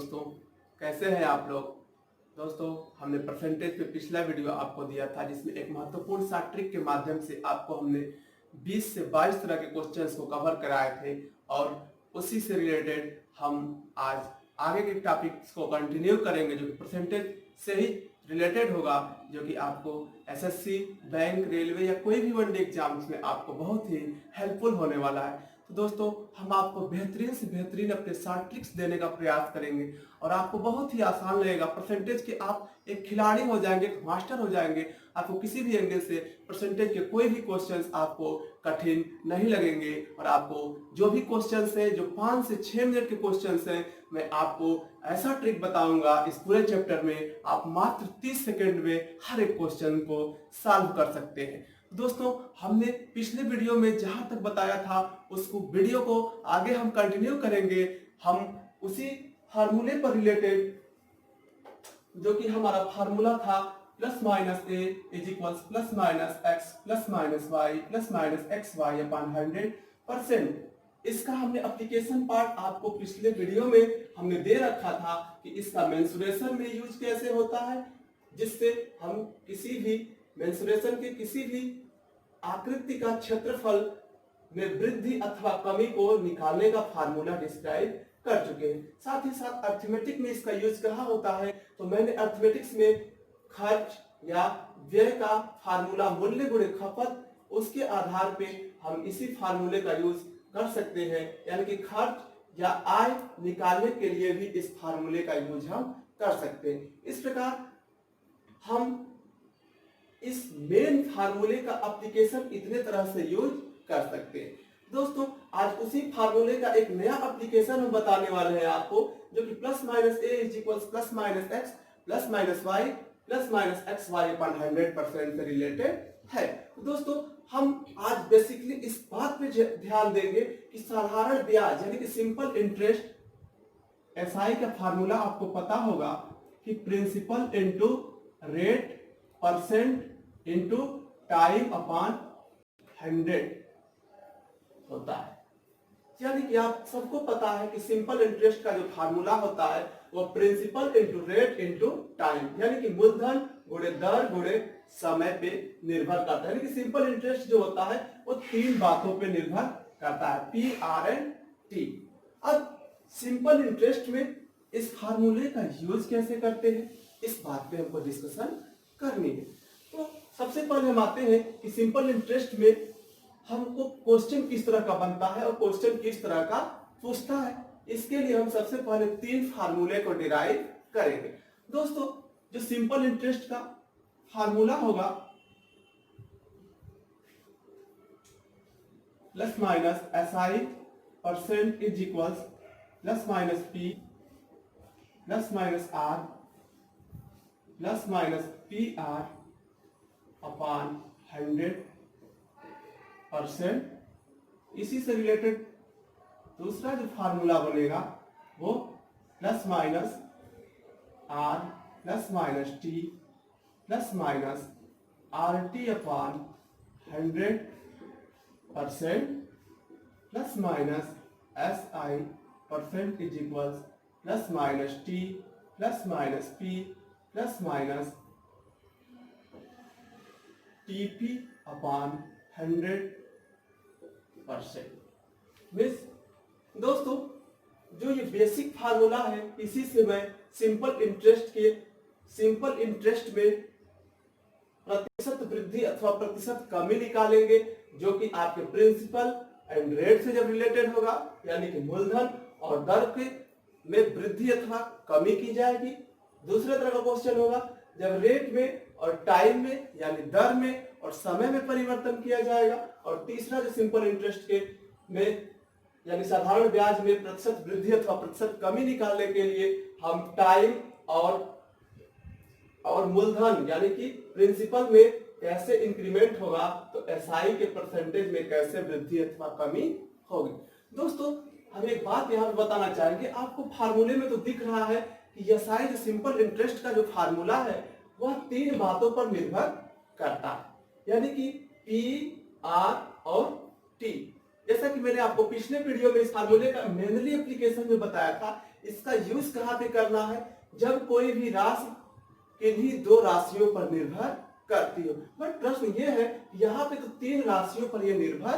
दोस्तों, कैसे हैं आप लोग। दोस्तों, हमने परसेंटेज पे पिछला वीडियो आपको दिया था जिसमें एक महत्वपूर्ण सा ट्रिक के माध्यम से आपको हमने 20 से 22 तरह के क्वेश्चंस को कवर कराए थे और उसी से रिलेटेड हम आज आगे के टॉपिक्स को कंटिन्यू करेंगे जो कि परसेंटेज से ही रिलेटेड होगा, जो कि आपको एसएससी, बैंक, रेलवे या कोई भी वन डे एग्जाम्स में आपको बहुत ही हेल्पफुल होने वाला है। तो दोस्तों, हम आपको बेहतरीन से बेहतरीन अपने शॉर्ट ट्रिक्स देने का प्रयास करेंगे और आपको बहुत ही आसान लगेगा। परसेंटेज के आप एक खिलाड़ी हो जाएंगे, एक मास्टर हो जाएंगे। आपको किसी भी एंगल से परसेंटेज के कोई भी क्वेश्चंस आपको कठिन नहीं लगेंगे और आपको जो भी क्वेश्चंस है, जो 5 से 6 मिनट के क्वेश्चंस हैं, मैं आपको ऐसा ट्रिक बताऊंगा इस पूरे चैप्टर में, आप मात्र 30 सेकेंड में हर एक क्वेश्चन को सॉल्व कर सकते हैं। दोस्तों, हमने पिछले वीडियो में जहां तक बताया था उसको वीडियो को आगे हम कंटिन्यू करेंगे। हम उसी फार्मूले पर रिलेटेड, जो कि हमारा फार्मूला था plus minus A is equals plus minus x plus minus Y plus minus x y upon 100%। इसका हमने एप्लीकेशन पार्ट आपको पिछले वीडियो में हमने दे रखा था कि इसका मेंसुरेशन में यूज कैसे होता है, जिससे हम किसी भी मेंसुरेशन के किसी भी आकृति का क्षेत्रफल में वृद्धि अथवा कमी को निकालने का फार्मूला डिस्क्राइब कर चुके हैं। साथ ही साथ अर्थमेटिक में इसका यूज कहाँ होता है, तो मैंने अर्थमेटिक्स में खर्च या व्यय का फार्मूला मूल्य गुणे खपत, उसके आधार पे हम इसी फार्मूले का यूज कर सकते हैं। यानी कि खर्च या आय निकालने के लिए भी इस फार्मूले का यूज हम कर सकते हैं। इस प्रकार हम इस मेन फार्मूले का एप्लीकेशन इतने तरह से यूज कर सकते हैं। दोस्तों, आज उसी फार्मूले का एक नया एप्लीकेशन हम बताने वाले हैं आपको, जो कि plus minus A is equals plus minus x plus minus Y plus minus x y upon 100% से रिलेटेड है। तो दोस्तों, हम आज बेसिकली इस बात पे ध्यान देंगे कि साधारण ब्याज यानी कि सिंपल इंटरेस्ट एसआई का फार्मूला आपको पता होगा कि principal into rate percent into time upon 100 होता है। यानी कि आप सबको पता है कि सिंपल इंटरेस्ट का जो फार्मूला होता है वो principal into rate into time, यानी कि मूलधन गुणे दर गुणे समय पे निर्भर करता है। यानी कि सिंपल इंटरेस्ट जो होता है वो 3 बातों पे निर्भर करता है, पी, आर एंड टी। अब सिंपल इंटरेस्ट में इस फार्मूले का यूज कैसे करते हैं, इस बात पे हमको डिस्कशन करनी है। तो सबसे पहले हम आते हैं कि सिंपल इंटरेस्ट में हमको क्वेश्चन किस तरह का बनता है और क्वेश्चन किस तरह का पूछता है। इसके लिए हम सबसे पहले 3 फार्मूले को डिराइव करेंगे। दोस्तों, जो सिंपल इंटरेस्ट का फार्मूला होगा plus minus SI percent is equals plus minus P plus minus R plus minus P R upon 100%। इसी से रिलेटेड दूसरा जो फार्मूला बनेगा वो plus minus R plus minus T plus minus R T upon 100% plus minus S I percent is equals plus minus T plus minus P plus minus TP upon 100%। दोस्तों, जो ये basic formula है, इसी से मैं simple interest में प्रतिशत वृद्धि अथवा प्रतिशत कमी निकालेंगे, जो कि आपके प्रिंसिपल एंड रेट से जब रिलेटेड होगा, यानी कि मूलधन और दर के में वृद्धि अथवा कमी की जाएगी। दूसरे तरह का क्वेश्चन होगा जब रेट में और टाइम में यानी दर में और समय में परिवर्तन किया जाएगा। और तीसरा जो सिंपल इंटरेस्ट के में यानी साधारण ब्याज में प्रतिशत वृद्धि अथवा प्रतिशत कमी निकालने के लिए हम टाइम और मूलधन यानी कि प्रिंसिपल में कैसे इंक्रीमेंट होगा, तो एसआई के परसेंटेज में कैसे वृद्धि अथवा कमी होगी। दोस्तों, हम एक बात यहाँ बताना चाहेंगे, आपको फार्मूले में तो दिख रहा है कि एसआई जो सिंपल इंटरेस्ट का जो फार्मूला है वह 3 बातों पर निर्भर करता है, यानी कि पी, आर और टी। जैसा कि मैंने आपको पिछले वीडियो में इस फार्मूले का मेनली एप्लीकेशन में बताया था इसका यूज कहाँ पे करना है? जब कोई भी राशि किन्हीं दो राशियों पर निर्भर करती हो। बट प्रश्न ये है यहाँ पे तो तीन राशियों पर ये निर्भर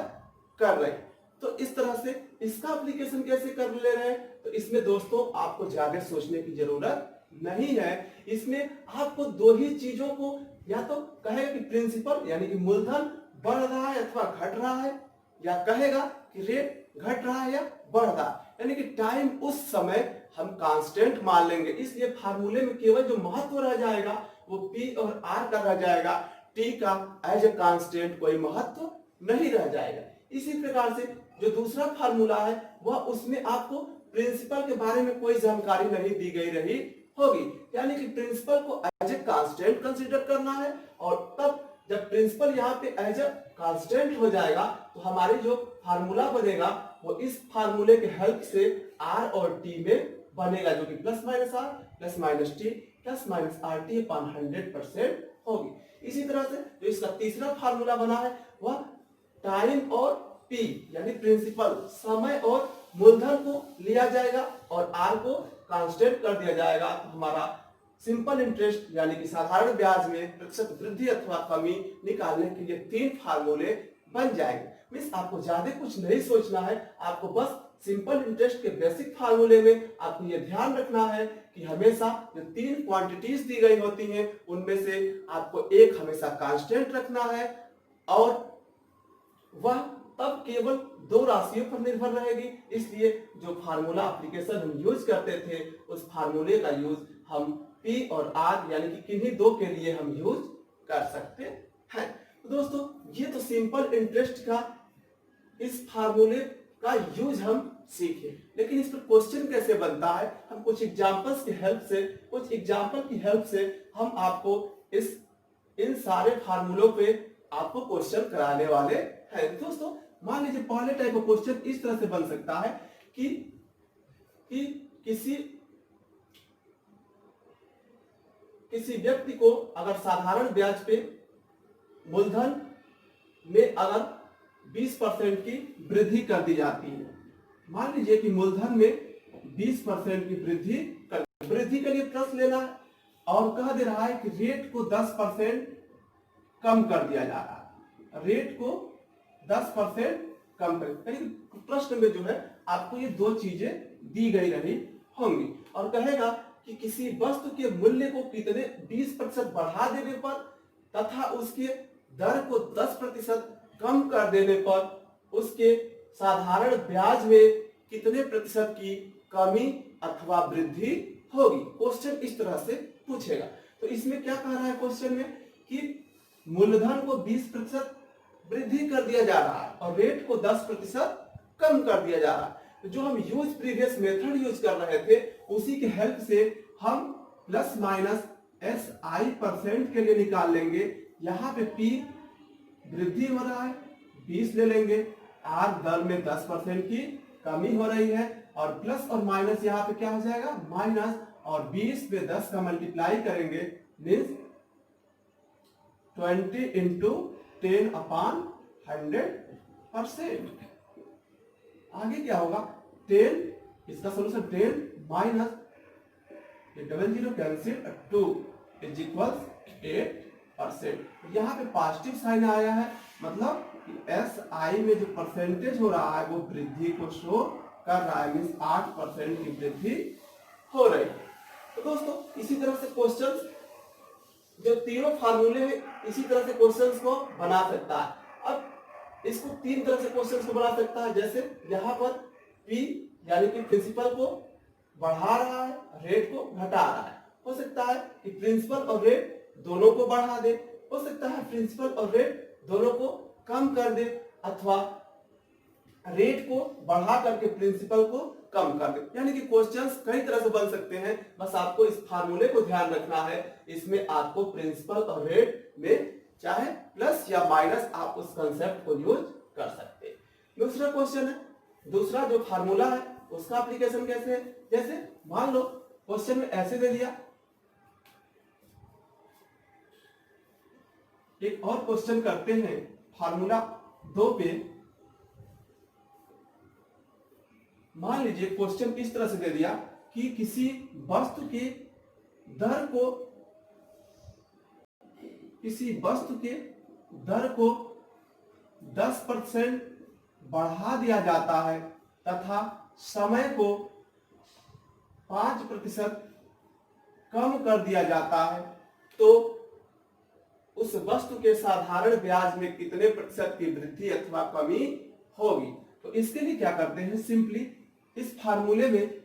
कर रहे हैं, तो इस तरह से इसका एप्लीकेशन कैसे कर ले रहे हैं? तो इसमें दोस्तों आपको ज्यादा सोचने की जरूरत नहीं है। इसमें आपको दो ही चीजों को, या तो कहेगा कि प्रिंसिपल यानी कि मूलधन बढ़ रहा है अथवा घट रहा है, या कहेगा कि रेट घट रहा है या बढ़ रहा है, यानी कि टाइम उस समय हम कांस्टेंट मान लेंगे। इसलिए फार्मूले में केवल जो महत्व रह जाएगा वो P और R का रह जाएगा, T का एज ए कांस्टेंट कोई महत्व नहीं रह जाएगा। इसी प्रकार से जो दूसरा फार्मूला है वह उसमें आपको प्रिंसिपल के बारे में कोई जानकारी नहीं दी गई रही होगी, यानी कि प्रिंसिपल को एज ए कांस्टेंट कंसीडर करना है, और तब जब प्रिंसिपल यहाँ पे एज ए कांस्टेंट हो जाएगा तो हमारी जो फार्मूला बनेगा वो इस फार्मूले के हेल्प से R और T में बनेगा, जो कि plus minus R plus minus T plus minus RT upon 100% होगी। इसी तरह से जो इसका तीसरा फार्मूला बना है वह टाइम और P यानी प्रिंसिपल समय और मूलधन को लिया जाएगा और R को कांस्टेंट कर दिया जाएगा। तो हमारा सिंपल इंटरेस्ट यानी कि साधारण ब्याज में प्रतिशत वृद्धि अथवा कमी निकालने के लिए तीन फार्मूले बन जाएंगे। मींस आपको ज्यादा कुछ नहीं सोचना है, आपको बस सिंपल इंटरेस्ट के बेसिक फार्मूले में आपको ये ध्यान रखना है कि हमेशा जो तीन क्वांटिटीज दी गई होती हैं उनमें से आपको एक हमेशा कांस्टेंट रखना है, और वह तब केवल दो राशियों पर निर्भर रहेगी। इसलिए जो फार्मूला एप्लीकेशन हम यूज करते थे उस फार्मूले का यूज हम P और R यानी कि किन्हीं दो के लिए हम यूज कर सकते हैं। तो दोस्तों ये तो सिंपल इंटरेस्ट का इस फार्मूले का यूज हम सीखे, लेकिन इस पर क्वेश्चन कैसे बनता है हम कुछ एग्जांपल्स की हेल्प से हम आपको इन सारे फार्मूलों पे आपको क्वेश्चन कराने वाले हैं। दोस्तों मान लीजिए पहले टाइप का क्वेश्चन इस तरह से बन सकता है कि किसी व्यक्ति को अगर साधारण ब्याज पे मूलधन में अगर 20% की वृद्धि कर दी जाती है, मान लीजिए कि मूलधन में 20% की वृद्धि के लिए प्लस लेना है और कह दे रहा है कि रेट को 10% कम कर दिया जा रहा है, रेट को 10% कम कर। प्रश्न में जो है आपको ये दो चीजें दी गई रही होंगी और कहेगा कि किसी वस्तु के मूल्य को कितने 20% बढ़ा देने पर तथा उसके दर को 10% कम कर देने पर उसके साधारण ब्याज में कितने प्रतिशत की कमी अथवा वृद्धि होगी। क्वेश्चन इस तरह से पूछेगा। तो इसमें क्या कह रहा है क्वेश्चन में कि मूलधन को 20% वृद्धि कर दिया जा रहा है और रेट को 10% कम कर दिया जा रहा है। तो जो हम प्रीवियस मेथड यूज कर रहे थे उसी के हेल्प से हम प्लस माइनस SI% के लिए निकाल लेंगे। यहाँ पे P वृद्धि हो रहा है 20 ले लेंगे, R दर में 10% की कमी हो रही है और प्लस और माइनस यहाँ पे क्या हो जाएगा माइनस, और 20 पे 10 का मल्टीप्लाई करेंगे मीन्स 20 इंटू 10/100%। आगे क्या होगा 10, इसका solution 10 minus 00 cancel 2 is equal 8%। यहाँ पे पॉजिटिव साइन आया है, मतलब SI में जो परसेंटेज हो रहा है वो वृद्धि को शो कर रहा है, मीन्स 8% की वृद्धि हो रही है। तो दोस्तों इसी तरह से क्वेश्चंस जो तीनों फार्मूले हैं इसी तरह से क्वेश्चंस को बना सकता है। अब इसको तीन तरह से क्वेश्चंस को बना सकता है, जैसे यहाँ पर P यानी कि प्रिंसिपल को बढ़ा रहा है रेट को घटा रहा है, हो सकता है कि प्रिंसिपल और रेट दोनों को बढ़ा दे, हो सकता है प्रिंसिपल और रेट दोनों को कम कर दे, अथवा रेट को बढ़ा करके प्रिंसिपल को कम कर दे। यानी कि क्वेश्चंस कई तरह से बन सकते हैं, बस आपको इस फार्मूले को ध्यान रखना है। इसमें आपको प्रिंसिपल और रेट में चाहे प्लस या माइनस आप उस कंसेप्ट को यूज कर सकते हैं। दूसरा क्वेश्चन है, दूसरा जो फार्मूला है उसका एप्लीकेशन कैसे है, जैसे मान लो क्वेश्चन में ऐसे दे दिया। एक और क्वेश्चन करते हैं फार्मूला 2 पे। मान लीजिए क्वेश्चन इस तरह से दे दिया कि किसी वस्तु के दर को 10% बढ़ा दिया जाता है तथा समय को 5% कम कर दिया जाता है, तो उस वस्तु के साधारण ब्याज में कितने प्रतिशत की वृद्धि अथवा कमी होगी। तो इसके लिए क्या करते हैं, सिंपली इस फार्मूले में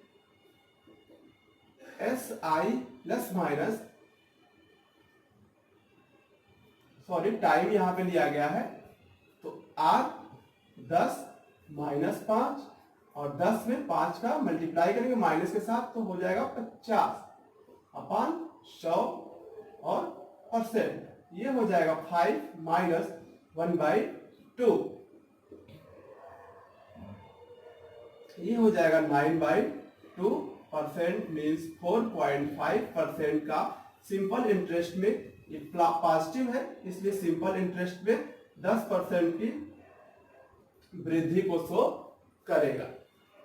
SI प्लस माइनस टाइम यहां पे लिया गया है, तो R 10 माइनस 5 और 10 में 5 का मल्टीप्लाई करेंगे माइनस के साथ, तो हो जाएगा 50 अपॉन 100 और परसेंट, ये हो जाएगा 5 माइनस 1/2, ये हो जाएगा 9/2%, मीन्स 4.5% का सिंपल इंटरेस्ट में, ये पॉजिटिव है इसलिए सिंपल इंटरेस्ट में 10% की वृद्धि को शो करेगा।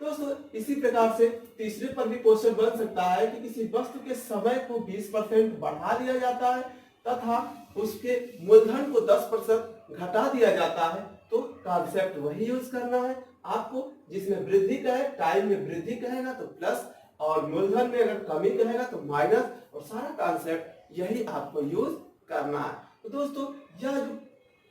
दोस्तों इसी प्रकार से तीसरे पर भी क्वेश्चन बन सकता है कि किसी वस्तु के समय को 20% बढ़ा दिया जाता है तथा उसके मूलधन को 10% घटा दिया जाता है, तो कॉन्सेप्ट वही यूज करना है आपको, जिसमें वृद्धि कहे, टाइम में वृद्धि कहेगा तो प्लस और मूलधन में अगर कमी कहेगा तो माइनस, और सारा कॉन्सेप्ट यही आपको यूज करना है। तो दोस्तों यह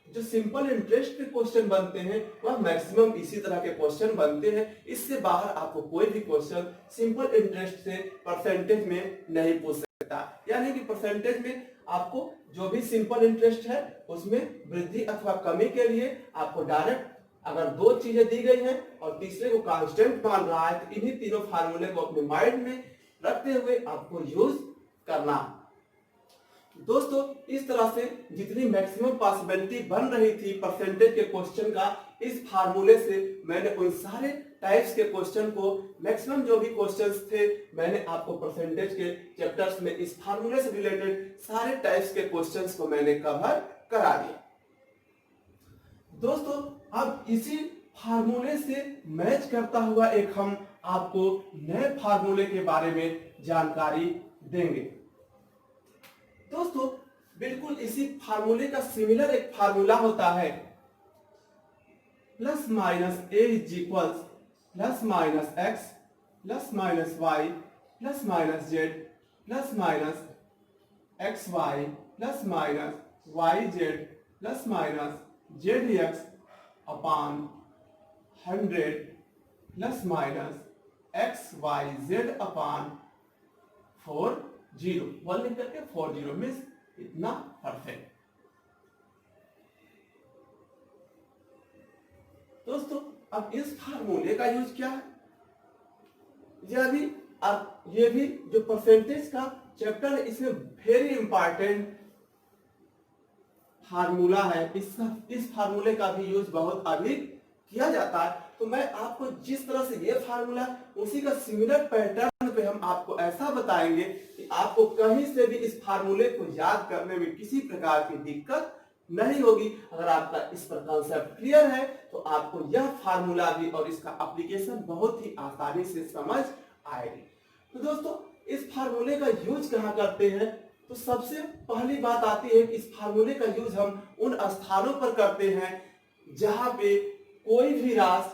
जो सिंपल इंटरेस्ट के क्वेश्चन बनते हैं वह मैक्सिमम इसी तरह के क्वेश्चन बनते हैं, इससे बाहर आपको कोई भी क्वेश्चन सिंपल इंटरेस्ट से परसेंटेज में नहीं पूछ सकता। यानी कि परसेंटेज में आपको जो भी सिंपल इंटरेस्ट है उसमें वृद्धि अथवा कमी के लिए आपको डायरेक्ट अगर दो चीजें दी गई हैं और तीसरे को कांस्टेंट मान रहा है, तो इन्हीं तीनों फार्मूले को अपने माइंड में रखते हुए आपको यूज करना। दोस्तों इस तरह से जितनी मैक्सिमम पॉसिबिलिटी बन रही थी परसेंटेज के क्वेश्चन का, इस फार्मूले से मैंने उन सारे टाइप्स के क्वेश्चन को, मैक्सिमम जो भी क्वेश्चंस थे मैंने आपको परसेंटेज के चैप्टर्स में इस फार्मूले से रिलेटेड सारे टाइप्स के क्वेश्चंस को मैंने कवर करा दिया। दोस्तों अब इसी फार्मूले से मैच करता हुआ एक हम आपको नए फार्मूले के बारे में जानकारी देंगे। दोस्तों बिल्कुल इसी फार्मूले का सिमिलर एक फार्मूला होता है, plus minus A is equals plus minus x plus minus Y plus minus Z plus minus x Y plus minus Y Z plus minus Z X upon 100 plus minus x Y Z upon 40, 1 लिख करके 40 means इतना perfect. दोस्तों अब इस फार्मूले का use क्या है, ये भी जो परसेंटेज का चैप्टर है इसमें वेरी इंपॉर्टेंट फार्मूला है, इस फार्मूले का भी यूज बहुत अधिक किया जाता है। तो मैं आपको जिस तरह से ये फार्मूला उसी का सिमिलर पैटर्न पे हम आपको ऐसा बताएंगे कि आपको कहीं से भी इस फार्मूले को याद करने में किसी प्रकार की दिक्कत नहीं होगी। अगर आपका इस पर कॉन्सेप्ट क्लियर है तो आपको यह फार्मूला भी और इसका एप्लीकेशन बहुत ही आसानी से समझ आएगी। तो दोस्तों इस फार्मूले का यूज कहाँ करते हैं, तो सबसे पहली बात आती है कि इस फार्मूले का यूज हम उन स्थानों पर करते हैं जहां पे कोई भी राशि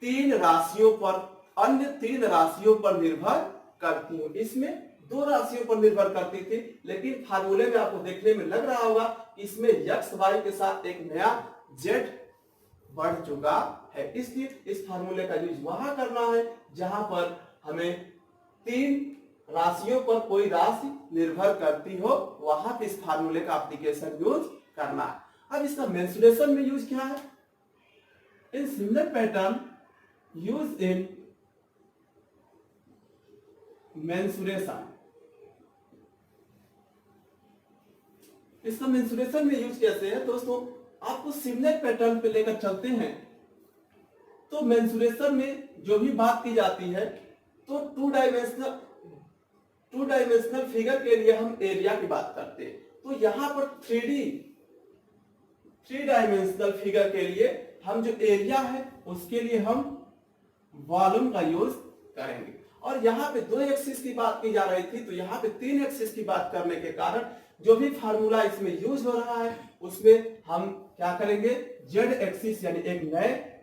3 राशियों पर अन्य 3 राशियों पर निर्भर करती हो। इसमें 2 राशियों पर निर्भर करती थी, लेकिन फार्मूले में आपको देखने में लग रहा होगा कि इसमें एक्स वाई के साथ एक नया जेड बढ़ चुका है, इसलिए इस फार्मूले का यूज वहां करना है जहां पर हमें 3 राशियों पर कोई राशि निर्भर करती हो, वहां पे इस फार्मूले का एप्लीकेशन यूज करना है। अब इसका मेंसुरेशन में यूज क्या है, in similar pattern use in mensuration. इसका मेंसुरेशन में यूज कैसे है दोस्तों, आपको सिमिलर पैटर्न पे लेकर चलते हैं। तो मेंसुरेशन में जो भी बात की जाती है तो टू डायमेंशनल फिगर के लिए हम एरिया की बात करते हैं, तो यहां पर 3 डायमेंशनल फिगर के लिए हम जो एरिया है उसके लिए हम वॉल्यूम का यूज करेंगे। और यहाँ पे 2 एक्सिस की बात की जा रही थी, तो यहाँ पे 3 एक्सिस की बात करने के कारण जो भी फार्मूला इसमें यूज हो रहा है उसमें हम क्या करेंगे, जेड एक्सिस यानी एक नए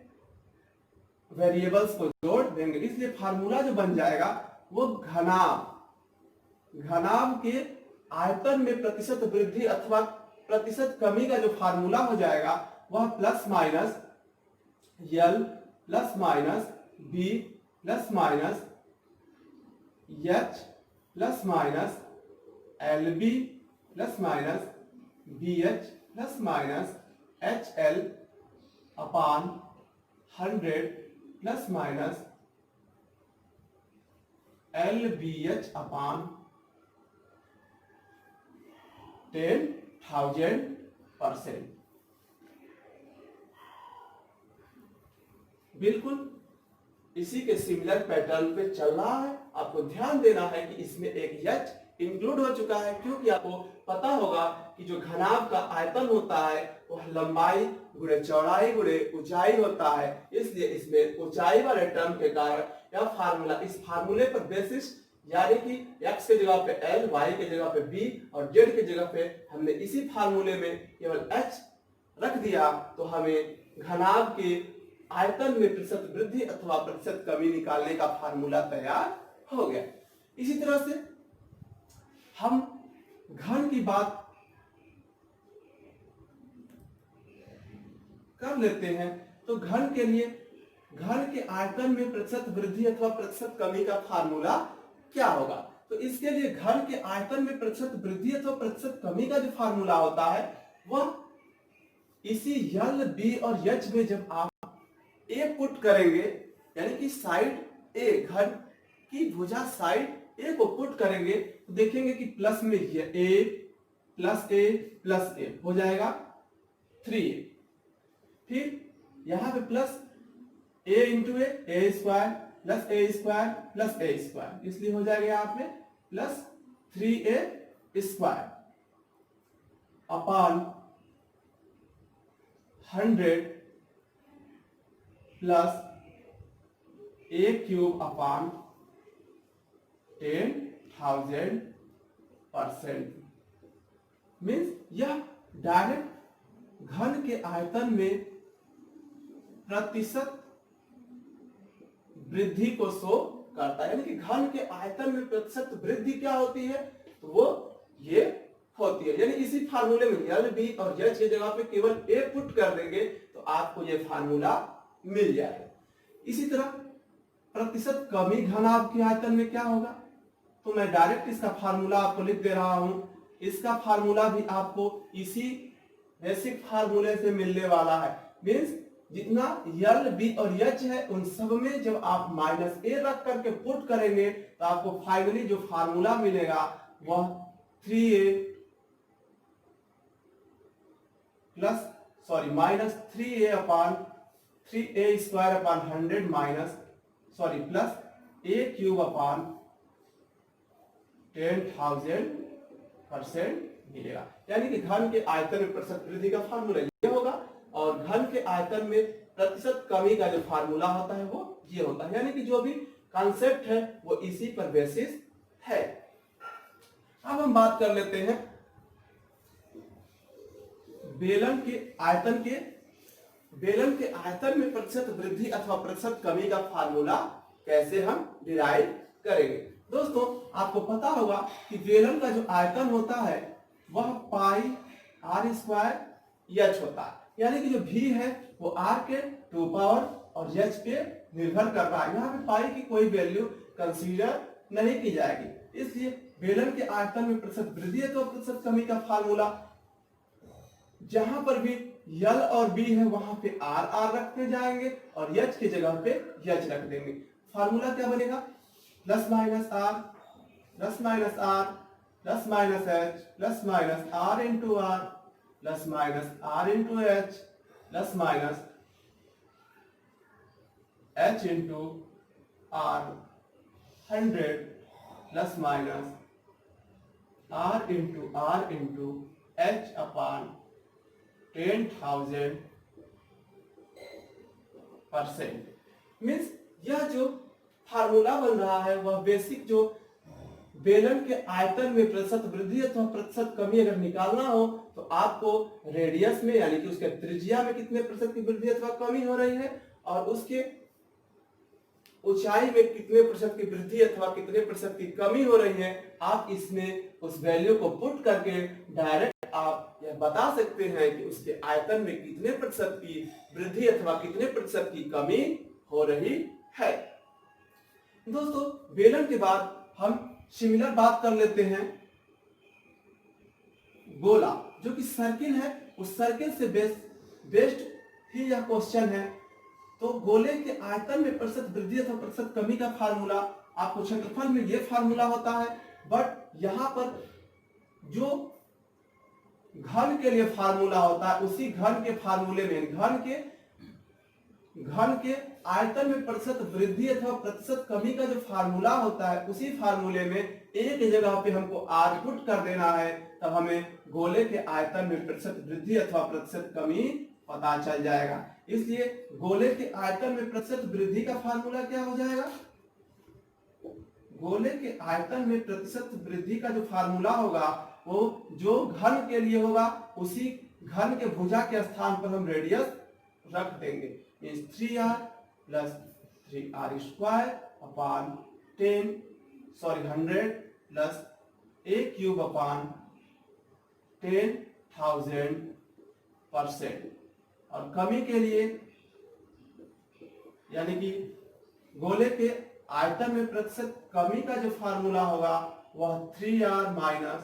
वेरिएबल्स को जोड़ देंगे। इसलिए फार्मूला जो बन जाएगा वो घनाभ के आयतन में प्रतिशत वृद्धि अथवा प्रतिशत कमी का जो फार्मूला हो जाएगा वह plus minus L plus minus B plus minus H plus minus L B plus minus B H plus minus H L upon 100 plus minus L B H upon 10,000%। बिल्कुल इसी के सिमिलर पैटर्न पे चल रहा है। आपको ध्यान देना है कि इसमें एक एच इंक्लूड हो चुका है, क्योंकि आपको पता होगा कि जो घनाभ का आयतन होता है वह लंबाई गुणे चौड़ाई गुणे ऊंचाई होता है। इसलिए इसमें ऊंचाई वाले टर्म के कारण यह फार्मूला, इस फार्मूले पर बेसिस यानी कि x के जगह पे l, y के जगह पे b और z के जगह पे हमने इसी फार्मूले में केवल h रख दिया, तो हमें घनाभ के आयतन में प्रतिशत वृद्धि अथवा प्रतिशत कमी निकालने का फार्मूला तैयार हो गया। इसी तरह से हम घन की बात कर लेते हैं। तो घन के लिए घन के आयतन में प्रतिशत वृद्धि अथवा प्रतिशत कमी का फार्मूला क्या होगा? तो इसके लिए घन के आयतन में प्रतिशत वृद्धि अथवा प्रतिशत कमी का जो फार्मूला होता है वह इसी यल बी और एच में जब आप ए पुट करेंगे, यानी कि साइड ए, घन की भुजा साइड ए को पुट करेंगे तो देखेंगे कि प्लस में ए प्लस ए हो जाएगा 3a। फिर यहां पे plus a into A square plus A square plus A square, इसलिए हो जाएगा यहाँ पे plus 3a square upon 100 plus a cube upon 10,000%। Means यह डायरेक्ट घन के आयतन में प्रतिशत वृद्धि को शो करता है। यानी कि घन के आयतन में प्रतिशत वृद्धि क्या होती है, तो वो ये होती है। यानी इसी फार्मूले में यल बी और एच की जगह पे केवल ए पुट कर देंगे तो आपको ये फार्मूला मिल जाएगा। इसी तरह प्रतिशत कमी घनाभ के आयतन में क्या होगा, तो मैं डायरेक्ट इसका फार्मूला आपको लिख दे रहा हूं। इसका फार्मूला भी आपको इसी बेसिक फार्मूले से मिलने वाला है। मीन्स जितना यल बी और एच है उन सब में जब आप माइनस ए रख करके पुट करेंगे तो आपको फाइनली जो फार्मूला मिलेगा वह 3a minus 3a upon 3a square upon 100 plus a cube अपान 10,000% मिलेगा। यानी कि घन के आयतन में प्रतिशत वृद्धि का फार्मूला ये होगा और घन के आयतन में प्रतिशत कमी का जो फार्मूला होता है वो ये होता है। यानी कि जो भी कॉन्सेप्ट है वो इसी पर बेसिस है। अब हम बात कर लेते हैं बेलन के आयतन में प्रतिशत वृद्धि अथवा प्रतिशत कमी का फार्मूला कैसे हम डिराइव करेंगे। दोस्तों आपको पता होगा कि बेलन का जो आयतन होता है वह पाई आर स्क्वायर एच होता है। यानी कि जो भी है वो आर के 2 पावर और एच पे निर्भर कर रहा है। यहाँ पे पाई की कोई वैल्यू कंसीडर नहीं की जाएगी। इसलिए बेलन के आयतन में प्रतिशत वृद्धि तो प्रतिशत कमी का फार्मूला जहां पर भी यल और बी है वहां पे आर आर रखते जाएंगे और एच की जगह पे एच रख देंगे। फार्मूला क्या बनेगा, plus minus R plus minus R plus minus H plus minus R into R plus minus R into H plus minus H into R 100 plus minus R into H upon 10,000%। Means यह जो formula बन रहा है वह basic जो बेलन के आयतन में प्रतिशत वृद्धि अथवा प्रतिशत कमी अगर निकालना हो तो आपको रेडियस में यानी कि उसके त्रिज्या में कितने प्रतिशत की वृद्धि अथवा कमी हो रही है और उसके ऊंचाई में कितने प्रतिशत की वृद्धि अथवा कितने प्रतिशत की कमी हो रही है, आप इसमें उस वैल्यू को पुट करके डायरेक्ट आप यह बता सकते हैं कि उसके आयतन में कितने प्रतिशत की वृद्धि अथवा कितने प्रतिशत की कमी हो रही है। दोस्तों बेलन के बाद हम सिमिलर बात कर लेते हैं गोला, जो कि सर्किल है। उस सर्किल से बेस्ड ही यह क्वेश्चन है। तो गोले के आयतन में प्रतिशत वृद्धि अथवा प्रतिशत कमी का फार्मूला आपको क्षेत्रफल में यह फार्मूला होता है, बट यहां पर जो घन के लिए फार्मूला होता है उसी घन के फार्मूले में घन के आयतन में प्रतिशत वृद्धि अथवा प्रतिशत कमी का जो फार्मूला होता है उसी फार्मूले में एक जगह पे हमको आर पुट कर देना है, तब हमें गोले के आयतन में प्रतिशत वृद्धि अथवा प्रतिशत कमी पता चल जाएगा। इसलिए गोले के आयतन में प्रतिशत वृद्धि का फार्मूला क्या हो जाएगा, गोले के आयतन में प्रतिशत वृद्धि का जो फार्मूला होगा वो जो घन के लिए होगा उसी घन के भुजा के स्थान पर हम रेडियस रख देंगे। 3r plus 3r square upon 100 plus a cube upon 10,000%। और कमी के लिए यानी कि गोले के आयतन में प्रतिशत कमी का जो फार्मूला होगा वह 3r minus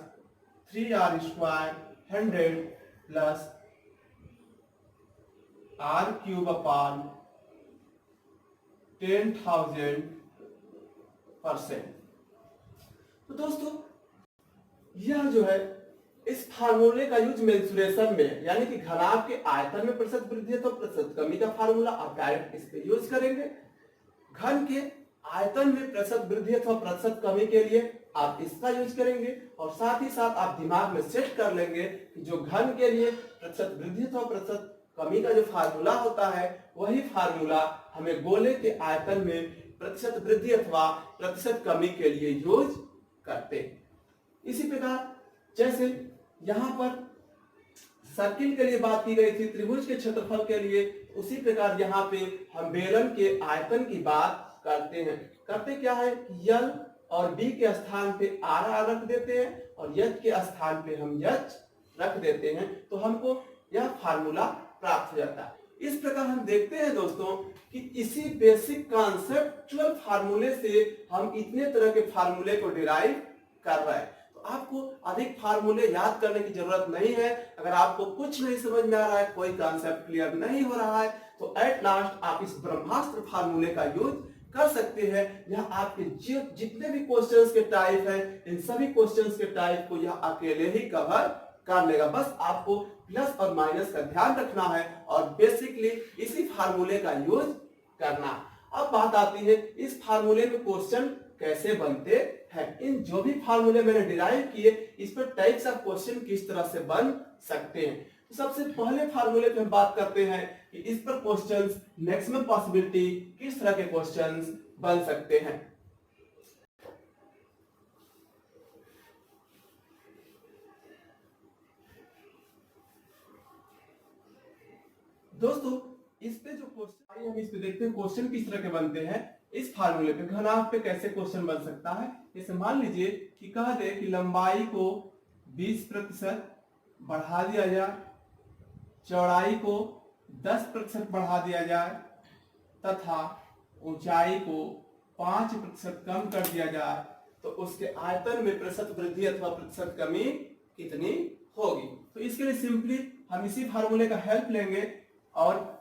3r square 100 plus r cube upon 10,000%। तो दोस्तों यह जो है इस फार्मूले का यूज मेंसुरेशन में यानी कि घनाभ के आयतन में प्रतिशत वृद्धि तो प्रतिशत कमी का फार्मूला आप डायरेक्ट इस पे यूज करेंगे। घन के आयतन में प्रतिशत वृद्धि अथवा प्रतिशत कमी के लिए आप इसका यूज करेंगे और साथ ही साथ आप दिमाग में सेट कर लेंगे कि जो घन के लिए प्रतिशत वृद्धि अथवा प्रतिशत कमी का जो फार्मूला होता है वही फार्मूला हमें गोले के आयतन में प्रतिशत वृद्धि अथवा प्रतिशत कमी के लिए यूज करते हैं। इसी प्रकार जैसे यहाँ पर सर्किल के लिए बात की गई थी त्रिभुज के क्षेत्रफल के लिए, उसी प्रकार यहाँ पे हम बेलन के आयतन की बात करते हैं। करते क्या है, यल और बी के स्थान पे आर रख देते हैं और यच के स्थान पे हम यच रख देते हैं, तो हमको यह फार्मूला प्राप्त हो जाता है। इस प्रकार हम देखते हैं दोस्तों कि इसी बेसिक कॉन्सेप्चुअल फार्मूले से हम इतने तरह के फार्मूले को डिराइव कर रहे हैं। तो आपको अधिक फार्मूले याद करने की जरूरत नहीं है। अगर आपको कुछ नहीं समझ में आ रहा है, कोई कॉन्सेप्ट क्लियर नहीं हो रहा है, तो एट लास्ट आप इस ब्रह्मास्त्र फार्मूले का यूज कर सकते हैं। यह आपके जितने भी क्वेश्चंस के टाइप हैं, इन सभी क्वेश्चंस के टाइप को यह अकेले ही कवर कर लेगा। बस आपको प्लस और माइनस का ध्यान रखना है और बेसिकली इसी फार्मूले का यूज करना। अब बात आती है इस फार्मूले में क्वेश्चन कैसे बनते हैं। इन जो भी फार्मूले मैंने डिराइव किए, इस पर टाइप्स ऑफ क्वेश्चन किस तरह से बन सकते हैं। तो सबसे पहले फार्मूले पे हम बात करते हैं कि इस पर क्वेश्चंस मैक्सिमम पॉसिबिलिटी किस तरह के क्वेश्चंस बन सकते हैं। दोस्तों इस पे जो क्वेश्चन हम इस पे देखते हैं क्वेश्चन किस तरह के बनते हैं। इस फार्मूले पे घनाभ पे कैसे क्वेश्चन बन सकता है। जैसे मान लीजिए कि कह दे कि लंबाई को 20% बढ़ा दिया जाए, चौड़ाई को 10% बढ़ा दिया जाए तथा ऊंचाई को 5% कम कर दिया जाए, तो उसके आयतन में प्रतिशत वृद्धि अथवा प्रतिशत कमी कितनी होगी। तो इसके लिए सिंपली हम इसी फार्मूले का हेल्प लेंगे और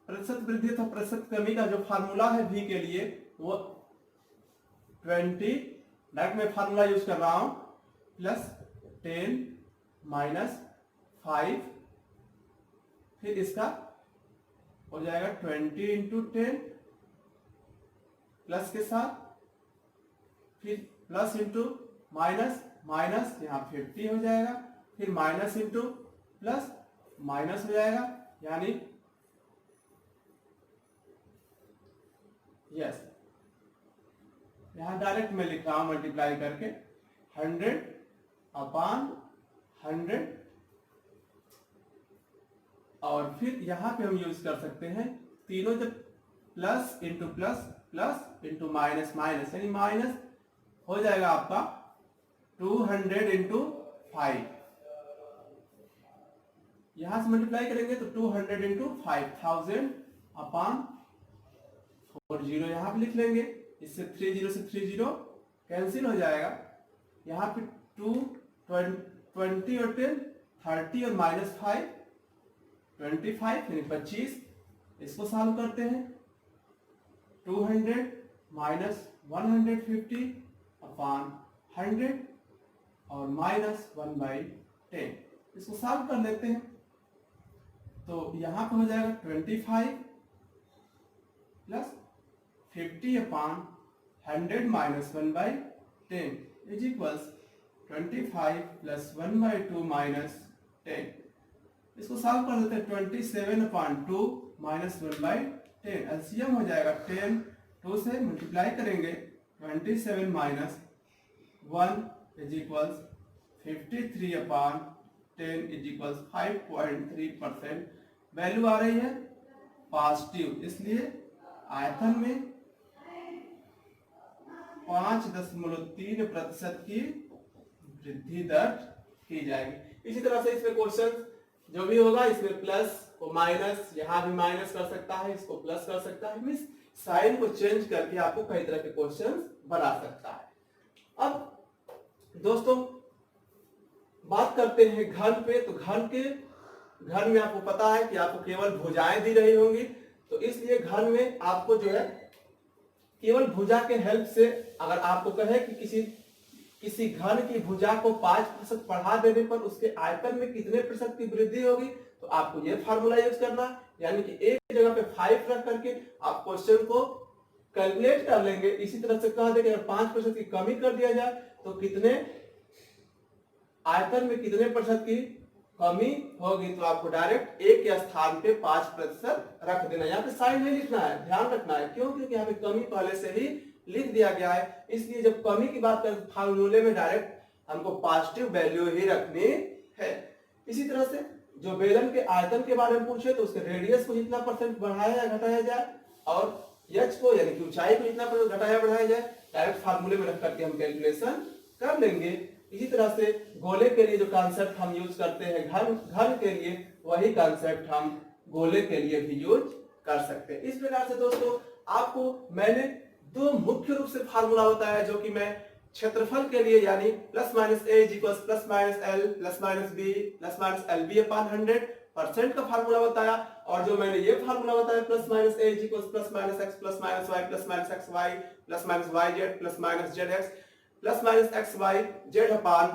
प्रतिशत वृद्धि अथवा प्रतिशत कमी का जो फार्मूला है v के लिए वो 20 डायरेक्ट में फार्मूला यूज कर रहा हूं प्लस 10 माइनस 5, फिर इसका हो जाएगा 20 इंटू 10 प्लस के साथ, फिर प्लस इंटू माइनस माइनस यहाँ 50 हो जाएगा, फिर माइनस इंटू प्लस माइनस हो जाएगा, यानी यस यहाँ डायरेक्ट मैं लिख रहा हूं मल्टीप्लाई करके 100 अपॉन 100, और फिर यहाँ पे हम यूज कर सकते हैं तीनों, जब plus into plus plus into minus minus, यानी माइनस हो जाएगा आपका 200 इंटू 5। यहां से मल्टीप्लाई करेंगे तो 200 इंटू 5000 अपॉन 40, यहाँ पे लिख लेंगे। इससे 30 से 30 कैंसिल हो जाएगा। यहाँ पे 2 20 और 10 30 और माइनस 5 25 यानी 25। इसको सॉल्व करते हैं। 200 माइनस 150 अपॉन 100 और माइनस 1/10, इसको सॉल्व कर लेते हैं। तो यहाँ पे हो जाएगा 25 plus 50 upon 100 minus 1/10 is equals 25 plus 1/2 minus 10। इसको सॉल्व कर लेते हैं। 27 अपॉन 2 माइनस 1/10, एलसीएम हो जाएगा 10, 2 से मल्टीप्लाई करेंगे 27 minus 1 is equals 53 upon 10 is equals 5.3%। Value आ रही है पॉजिटिव, इसलिए आयतन में 5.3% की वृद्धि दर्ज की जाएगी। इसी तरह से इसमें क्वेश्चन जो भी होगा, इसमें प्लस को माइनस, यहाँ भी माइनस कर सकता है, इसको प्लस कर सकता है, मींस साइन को चेंज करके आपको कई तरह के क्वेश्चन बना सकता है। अब दोस्तों बात करते हैं घन पे। तो घन में आपको पता है कि आपको केवल भुजाएं दी रही होंगी, तो इसलिए घन में आपको जो है केवल भुजा के हेल्प से, अगर आपको कहे कि किसी घन की भुजा को 5% बढ़ा देने पर उसके आयतन में कितने प्रतिशत की वृद्धि होगी, तो आपको ये फार्मूला यूज करना, यानी कि एक जगह पे 5 रख करके आप क्वेश्चन को कैलकुलेट कर लेंगे। इसी तरह से कह देंगे अगर 5% की कमी कर दिया जाए तो कितने आयतन में कितने प्रतिशत की कमी होगी, तो आपको डायरेक्ट एक के स्थान पे 5% रख देना। यहाँ पे साइन नहीं लिखना है, ध्यान रखना है। क्यों? क्योंकि यहाँ पे कमी पहले से ही लिख दिया गया है, इसलिए जब कमी की बात करें तो फार्मूले में डायरेक्ट हमको पॉजिटिव वैल्यू ही रखनी है। इसी तरह से जो बेलन के आयतन के बारे में पूछे तो उसके रेडियस को जितना % बढ़ाया या घटाया जाए, और एच को यानी कि ऊंचाई को जितना % घटाया बढ़ाया जाए, डायरेक्ट फार्मूले में रख करके हम कैलकुलेशन कर लेंगे। इसी तरह से गोले के लिए जो कॉन्सेप्ट हम यूज करते हैं घन के लिए, वही कॉन्सेप्ट हम गोले के लिए भी यूज कर सकते हैं। इस प्रकार से दोस्तों आपको मैंने दो मुख्य रूप से फार्मूला बताया, जो कि मैं क्षेत्रफल के लिए यानी plus minus A is equals plus minus L plus minus B plus minus L B upon 100% का फार्मूला बताया, और जो मैंने ये फार्मूला बताया plus minus A is equals plus minus x plus minus Y plus minus x Y plus minus Y Z plus minus Z X plus minus x Y Z upon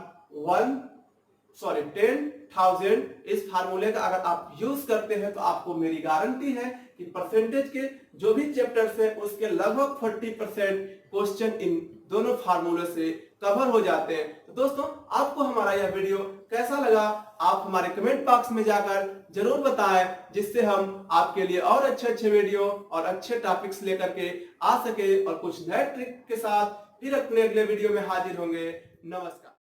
10,000, इस फार्मूले का अगर आप यूज करते हैं तो आपको मेरी गारंटी है कि परसेंटेज के जो भी चैप्टर्स हैं उसके लगभग 40% क्वेश्चन इन दोनों फार्मूले से कवर हो जाते हैं। तो दोस्तों आपको हमारा यह वीडियो कैसा लगा, आप हमारे कमेंट बॉक्स में जाकर जरूर बताएं, जिससे हम आपके लिए और अच्छे वीडियो और अच्छे टॉपिक्स लेकर के आ सके, और कुछ नए ट्रिक के साथ फिर अपने अगले वीडियो में हाजिर होंगे। नमस्कार।